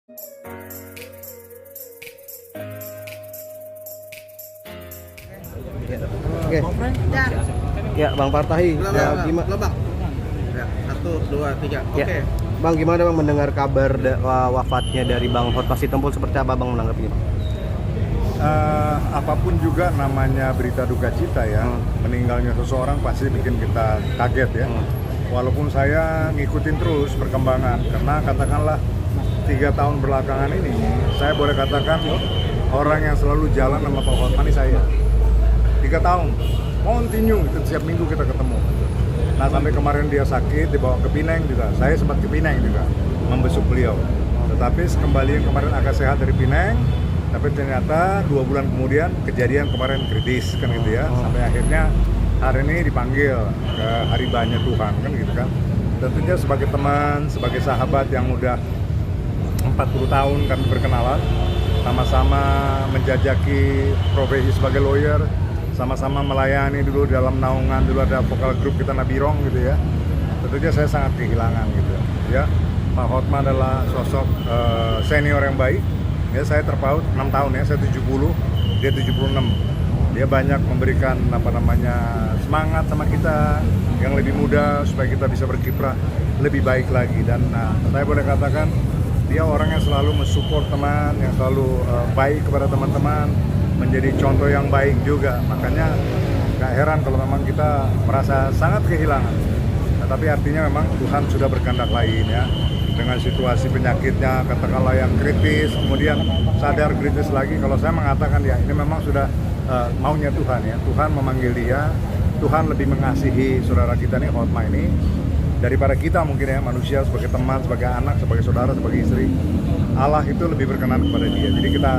Oke. Ya, Bang Partahi. Ya, gimana? Bang. Ya, 1, 2, 3. Oke. Ya. Bang, gimana Bang mendengar kabar wafatnya dari Bang Hotma Sitompul, seperti apa Bang menanggapinya, Bang? Apapun juga namanya berita duka cita ya, meninggalnya seseorang pasti bikin kita kaget ya. Walaupun saya ngikutin terus perkembangan, karena katakanlah 3 tahun belakangan ini, saya boleh katakan orang yang selalu jalan sama Pak Hotma ini saya. 3 tahun, continue, setiap minggu kita ketemu. Nah sampai kemarin dia sakit, dibawa ke Pineng juga, saya sempat ke Pineng juga, membesuk beliau. Tetapi kembali kemarin agak sehat dari Pineng, tapi ternyata 2 bulan kemudian kejadian kemarin kritis kan gitu ya, sampai akhirnya hari ini dipanggil ke hari banyak Tuhan kan gitu kan. Tentunya sebagai teman, sebagai sahabat yang udah 40 tahun kami berkenalan, sama-sama menjajaki profesi sebagai lawyer, sama-sama melayani dulu dalam naungan, dulu ada vokal grup kita Nabirong gitu ya. Tentunya saya sangat kehilangan gitu ya. Pak Hotma adalah sosok senior yang baik. Ya, saya terpaut 6 tahun ya, saya 70, dia 76. Dia banyak memberikan semangat sama kita yang lebih muda supaya kita bisa berkiprah lebih baik lagi. Dan saya boleh katakan dia orang yang selalu mensupport teman, yang selalu baik kepada teman-teman, menjadi contoh yang baik juga. Makanya gak heran kalau memang kita merasa sangat kehilangan. Nah, tapi artinya memang Tuhan sudah berkehendak lain ya. Dengan situasi penyakitnya katakanlah yang kritis, kemudian sadar kritis lagi. Kalau saya mengatakan ya ini memang sudah maunya Tuhan ya. Tuhan memanggil dia, Tuhan lebih mengasihi saudara kita nih Hotma ini daripada kita mungkin ya, manusia sebagai teman, sebagai anak, sebagai saudara, sebagai istri. Allah itu lebih berkenan kepada dia. Jadi kita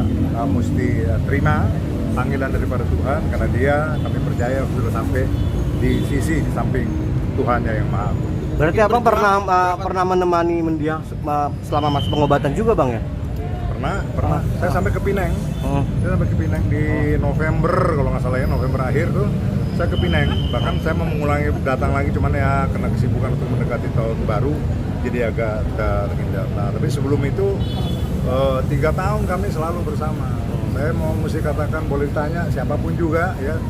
mesti terima panggilan daripada Tuhan, karena dia kami percaya sudah sampai di samping Tuhannya yang Maha Agung. Berarti Abang pernah menemani mendiang selama masa pengobatan juga Bang ya? Pernah. Saya sampai ke Pineng. Saya sampai ke Pineng di November kalau nggak salah ya, November akhir tuh saya ke Pineng. Bahkan saya mau mengulangi datang lagi, cuman ya kena kesibukan untuk mendekati tahun baru, jadi agak terhindar. Nah, tapi sebelum itu 3 tahun kami selalu bersama. Saya mau mesti katakan, boleh ditanya siapapun juga ya,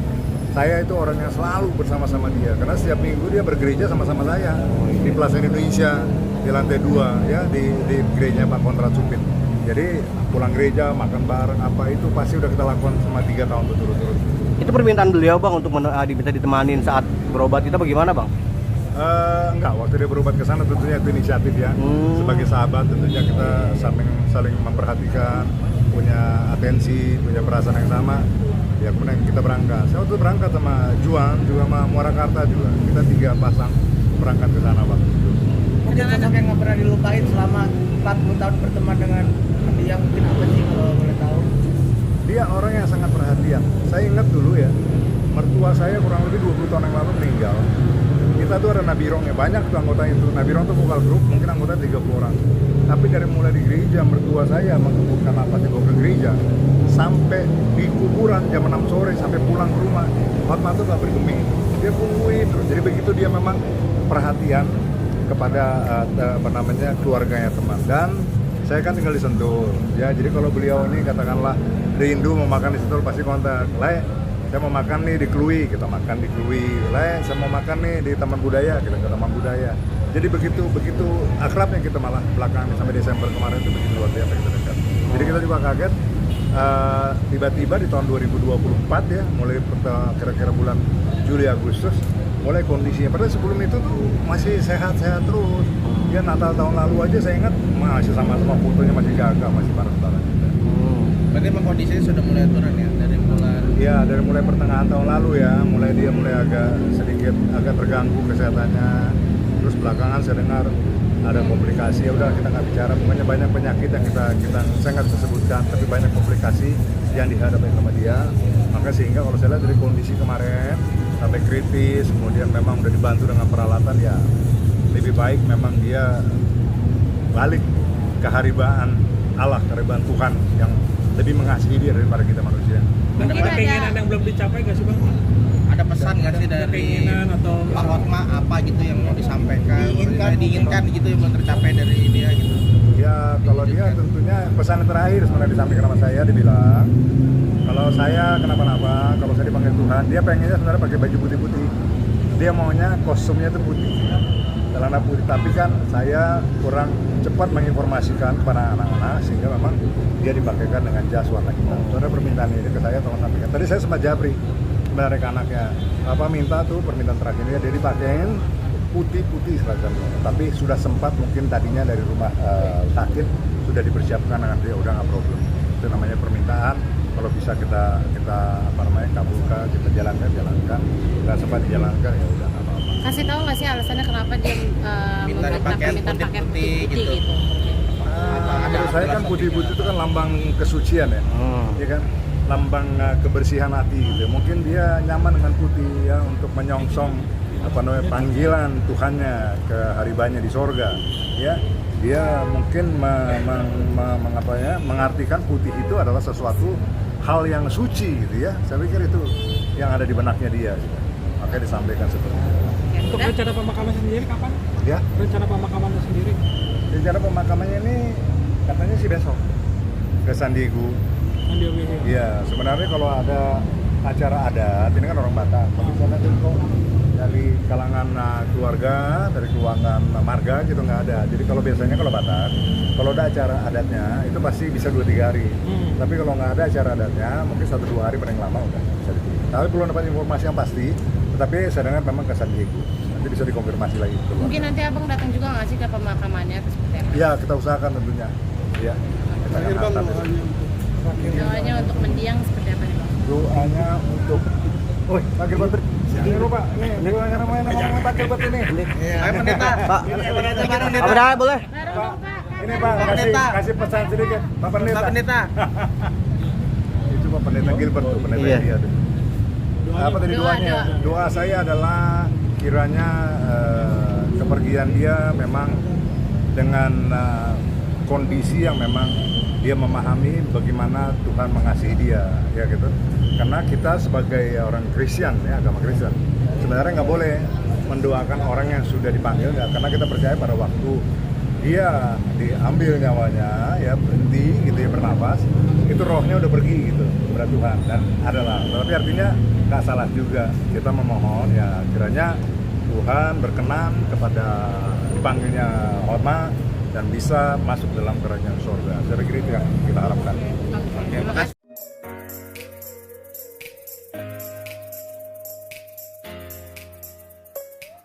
saya itu orang yang selalu bersama-sama dia, karena setiap minggu dia bergereja sama-sama saya di Plaza Indonesia di lantai 2 ya, di gerejanya Pak Konrad Supit. Jadi pulang gereja, makan bareng, apa itu pasti udah kita lakukan selama 3 tahun berturut-turut. Itu permintaan beliau Bang untuk diminta ditemanin saat berobat itu bagaimana Bang? Enggak, waktu dia berobat ke sana tentunya itu inisiatif ya. Sebagai sahabat tentunya kita saling memperhatikan, punya atensi, punya perasaan yang sama. Ya kemudian kita berangkat. Saya waktu berangkat sama Juan, juga sama Muarakarta juga. Kita 3 pasang berangkat ke sana Bang. Mungkin sosok yang nggak pernah dilupain selama 40 tahun berteman dengan dia, mungkin apa sih kalau boleh tahu? Dia orang yang sangat perhatian. Saya ingat dulu ya, mertua saya kurang lebih 20 tahun yang lalu meninggal. Kita tuh ada Nabirong ya, banyak tuh anggota itu. Nabirong tuh vokal grup, mungkin anggota 30 orang. Tapi dari mulai di gereja, mertua saya mengumpulkan apa dibawa ke gereja, sampai di kuburan jam 6 sore, sampai pulang ke rumah, Hotma tuh gak bergeming. Dia punguin terus. Jadi begitu dia memang perhatian kepada keluarganya teman. Dan saya kan tinggal di Sentul ya, jadi kalau beliau ini katakanlah rindu mau makan di Sentul pasti kontak. Saya mau makan nih di Klui, kita makan di Klui. Saya mau makan nih di Taman Budaya, kita ke Taman Budaya. Jadi begitu akrabnya kita, malah belakangan sampai Desember kemarin itu begitu luar biasa kita dekat. Jadi kita juga kaget tiba-tiba di tahun 2024 ya, mulai kira-kira bulan Juli Agustus mulai kondisinya. Padahal sebelum itu tuh masih sehat-sehat terus. Ya Natal tahun lalu aja saya ingat masih sama-sama fotonya masih gagah, masih parah-parah gitu. Berarti emang kondisinya sudah mulai turun ya dari bulan? Ya dari mulai pertengahan tahun lalu ya, mulai agak sedikit terganggu kesehatannya. Terus belakangan saya dengar ada komplikasi, ya udah kita nggak bicara, pokoknya banyak penyakit yang saya nggak bisa sebutkan, tapi banyak komplikasi yang dihadapi sama dia. Maka sehingga kalau saya lihat dari kondisi kemarin sampai kritis, kemudian memang udah dibantu dengan peralatan, ya lebih baik memang dia balik ke haribaan Allah, keharibaan Tuhan yang lebih mengasihi dia daripada kita manusia. Ada keinginan yang belum dicapai nggak sih Bang? Ada pesan nggak sih dari keinginan atau Pak Hotma apa gitu yang mau disampaikan, diinginkan gitu yang belum tercapai dari dia gitu? Ya Ya kalau dia tentunya pesan terakhir sebenarnya disampaikan sama saya, dibilang kalau saya kenapa-napa, kalau saya dipanggil Tuhan, dia pengennya sebenarnya pakai baju putih-putih. Dia maunya kostumnya itu putih, celana putih. Tapi kan saya kurang cepat menginformasikan kepada anak-anak sehingga memang dia dipakaikan dengan jas warna hitam. Saudara permintaan ini ke saya tolong sampaikan. Tadi saya sempat japri sebenarnya ke anaknya, minta tuh permintaan terakhirnya dia dipakein putih-putih seragamnya. Tapi sudah sempat mungkin tadinya dari rumah sakit sudah dipersiapkan dengan dia, udah nggak problem. Itu namanya permintaan. Kalau bisa kita kabulkan, kita jalankan, nggak sempat dijalankan ya udah nggak apa-apa. Kasih tahu nggak sih alasannya kenapa dia Minta meminta pakaian permintaan pakai putih-putih putih gitu? Menurut saya kan putih-putih itu kan lambang kesucian ya, ya kan, lambang kebersihan hati gitu. Mungkin dia nyaman dengan putih ya untuk menyongsong panggilan Tuhannya ke haribanya di sorga, ya. Dia mungkin mengartikan putih itu adalah sesuatu hal yang suci gitu ya. Saya pikir itu yang ada di benaknya dia gitu. Makanya disampaikan seperti itu. Untuk rencana pemakaman sendiri kapan? Ya, Rencana pemakamannya sendiri? rencana pemakamannya ini katanya sih besok ke San Diego. Andi Wihir. Iya, sebenarnya kalau ada acara adat, ini kan orang Batak, tapi sana tuh kok dari kalangan keluarga, dari keluarga marga gitu nggak ada. Jadi kalau biasanya kalau Batak, kalau ada acara adatnya itu pasti bisa 2-3 hari. Tapi kalau nggak ada acara adatnya, mungkin 1-2 hari paling lama udah bisa dipilih. Tapi belum dapat informasi yang pasti, tetapi saya dengar memang ke San Diego. Nanti bisa dikonfirmasi lagi. Mungkin nanti abang datang juga nggak sih ke pemakamannya atau seperti apa? Iya, kita usahakan tentunya. Ya. Kita akan hantar besok. Doanya untuk mendiang seperti apa nih bang? Doanya untuk Pak Gilbert. Ini Pak, ini doanya namanya Pak Gilbert ini. Ayo pendeta. Pak, Pendeta. apa dah boleh? Pak, ini Pak, kasih pesan sedikit. Pak Pendeta. Pak Pendeta. Itu Pak Pendeta Gilbert tuh, pendeta Iya. dia tuh. Apa tadi Doa, doanya? doa. Doa saya adalah kiranya kepergian dia memang dengan kondisi yang memang dia memahami bagaimana Tuhan mengasihi dia, ya gitu. Karena kita sebagai orang Kristen, ya agama Kristen, sebenarnya nggak boleh mendoakan orang yang sudah dipanggil, ya, karena kita percaya pada waktu dia diambil nyawanya, ya berhenti gitu ya bernapas, itu rohnya udah pergi gitu kepada Tuhan dan adalah. Tapi artinya nggak salah juga kita memohon ya kiranya Tuhan berkenan kepada dipanggilnya Hotma dan bisa masuk dalam kerajaan surga. Saya pikir itu yang kita harapkan. Terima kasih.